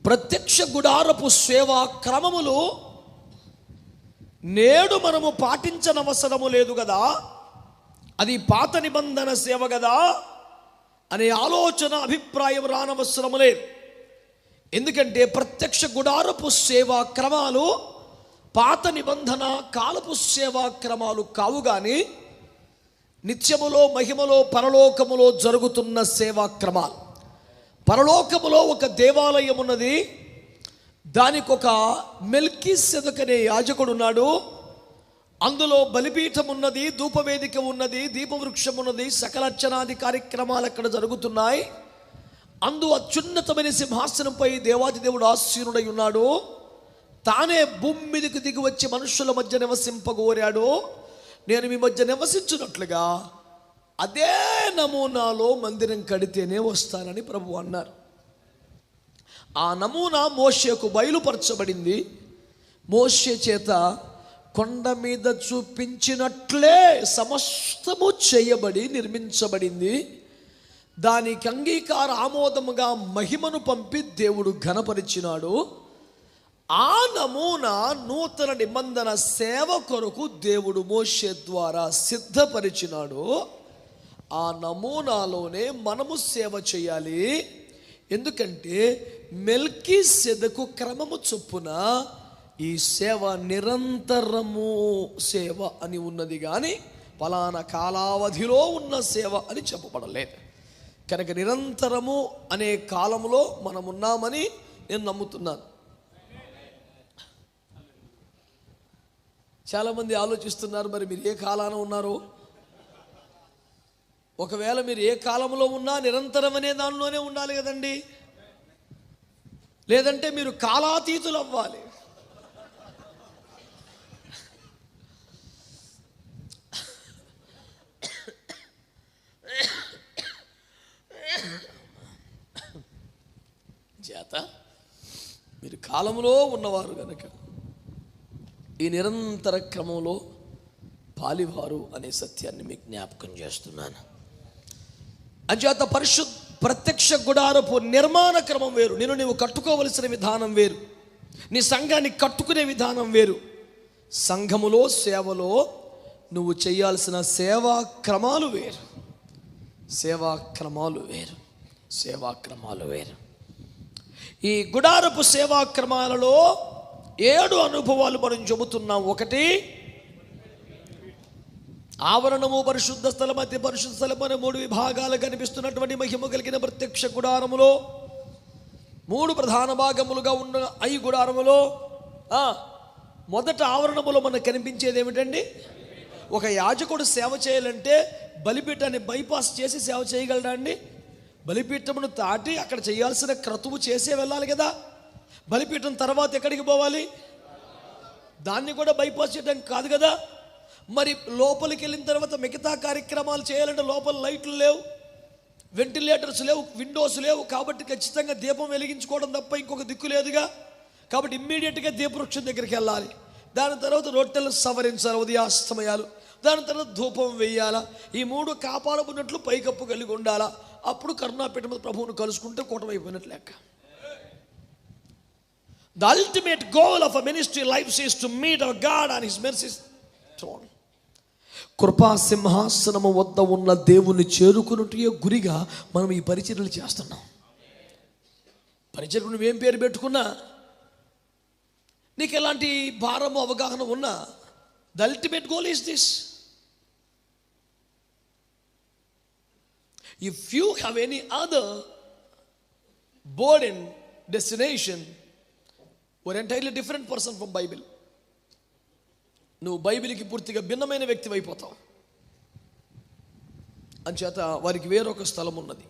ప్రత్యక్ష గుడారపు సేవా క్రమములు నేడు మనము పాటించనవసరము లేదు కదా, అది పాత నిబంధన సేవ కదా అనే ఆలోచన అభిప్రాయం రానవసరము లేదు. ఎందుకంటే ప్రత్యక్ష గుడారపు సేవా క్రమాలు పాత నిబంధన కాలపు సేవా క్రమాలు కావు, కానీ నిత్యములో మహిమలో పరలోకములో జరుగుతున్న సేవా క్రమాలు. పరలోకములో ఒక దేవాలయం ఉన్నది, దానికి ఒక మెల్కీసెదెకు అనే యాజకుడు ఉన్నాడు. అందులో బలిపీఠం ఉన్నది, ధూపవేదిక ఉన్నది, దీపవృక్షం ఉన్నది, సకల అర్చనాది కార్యక్రమాలు అక్కడ జరుగుతున్నాయి. అందు అత్యున్నతమైన సింహాసనంపై దేవాది దేవుడు ఆసీనుడై ఉన్నాడు. తానే భూమి మీదకి దిగి వచ్చి మనుషుల మధ్య నివసింపగోరాడు. నేను మీ మధ్య నివసించినట్లుగా అదే నమూనాలో మందిరం కడితేనే వస్తానని ప్రభు అన్నారు. ఆ నమూనా మోషేకు బయలుపరచబడింది. మోషే చేత కొండ మీద చూపించినట్లే సమస్తము చేయబడి నిర్మించబడింది. దానికి అంగీకార ఆమోదముగా మహిమను పంపి దేవుడు ఘనపరిచినాడు. ఆ నమూనా నూతన నిబంధన సేవ కొరకు దేవుడు మోషే ద్వారా సిద్ధపరిచినాడు. ఆ నమూనాలోనే మనము సేవ చేయాలి. ఎందుకంటే మెల్కీసెదెకు క్రమము చొప్పున ఈ సేవ నిరంతరము సేవ అని ఉన్నది, కానీ ఫలానా కాలావధిలో ఉన్న సేవ అని చెప్పబడలేదు. కనుక నిరంతరము అనే కాలంలో మనం ఉన్నామని నేను నమ్ముతున్నాను. చాలామంది ఆలోచిస్తున్నారు, మరి మీరు ఏ కాలాన ఉన్నారు? ఒకవేళ మీరు ఏ కాలంలో ఉన్నా నిరంతరం అనే దానిలోనే ఉండాలి కదండి. లేదంటే మీరు కాలాతీతులు అవ్వాలి. చేత మీరు కాలంలో ఉన్నవారు కనుక ఈ నిరంతర క్రమంలో పాలివారు అనే సత్యాన్ని మీకు జ్ఞాపకం చేస్తున్నాను. అంచేత ప్రత్యక్ష గుడారపు నిర్మాణ క్రమం వేరు, నీవు కట్టుకోవలసిన విధానం వేరు, నీ సంఘాన్ని కట్టుకునే విధానం వేరు. సంఘములో సేవలో నువ్వు చేయాల్సిన సేవా క్రమాలు వేరు, సేవా క్రమాలు వేరు, సేవా క్రమాలు వేరు. ఈ గుడారపు సేవా క్రమాలలో 7 అనుభవాలు మనం చెబుతున్నాం. 1, ఆవరణము, పరిశుద్ధ స్థలం, అతి పరిశుద్ధ స్థలం అనే 3 విభాగాలు కనిపిస్తున్నటువంటి మహిమ కలిగిన ప్రత్యక్ష గుడారములో 3 ప్రధాన భాగములుగా ఉన్న ఈ గుడారములో మొదట ఆవరణములో మనకు కనిపించేది ఏమిటండి? ఒక యాజకుడు సేవ చేయాలంటే బలిపీఠాన్ని బైపాస్ చేసి సేవ చేయగలడా అండి? బలిపీఠమును దాటి అక్కడ చేయాల్సిన క్రతువు చేసే వెళ్ళాలి కదా. బలిపీఠం తర్వాత ఎక్కడికి పోవాలి? దాన్ని కూడా బైపాస్ చేయడానికి కాదు కదా. మరి లోపలికి వెళ్ళిన తర్వాత మిగతా కార్యక్రమాలు చేయాలంటే లోపల లైట్లు లేవు, వెంటిలేటర్స్ లేవు, విండోస్ లేవు. కాబట్టి ఖచ్చితంగా దీపం వెలిగించుకోవడం తప్ప ఇంకొక దిక్కు లేదుగా. కాబట్టి ఇమ్మీడియట్గా దీపవృక్షం దగ్గరికి వెళ్ళాలి. దాని తర్వాత రొట్టెలు సవరించాలి ఉదయాస్తమయాలు. దాని తర్వాత ధూపం వేయాలా. ఈ 3 కాపాడబడినట్లు పైకప్పు కలిగి ఉండాలా. అప్పుడు కరుణాపీఠం ప్రభువును కలుసుకుంటే కూటమైపోయినట్లు లెక్క. The ultimate goal of a ministry life is to meet our God on His mercy throne. కృపా సింహాసనము వద్ద ఉన్న దేవుని చేరుకున్నట్టే గురిగా మనం ఈ పరిచర్యలు చేస్తున్నాం. పరిచర్యకు నువ్వేం పేరు పెట్టుకున్నా, నీకు ఎలాంటి భారము అవగాహన ఉన్నా, the ultimate goal is this. If you have any other burden, destination, you're entirely different person from Bible. నువ్వు బైబిల్కి పూర్తిగా భిన్నమైన వ్యక్తి అయిపోతావు. అంచేత వారికి వేరొక స్థలం ఉన్నది.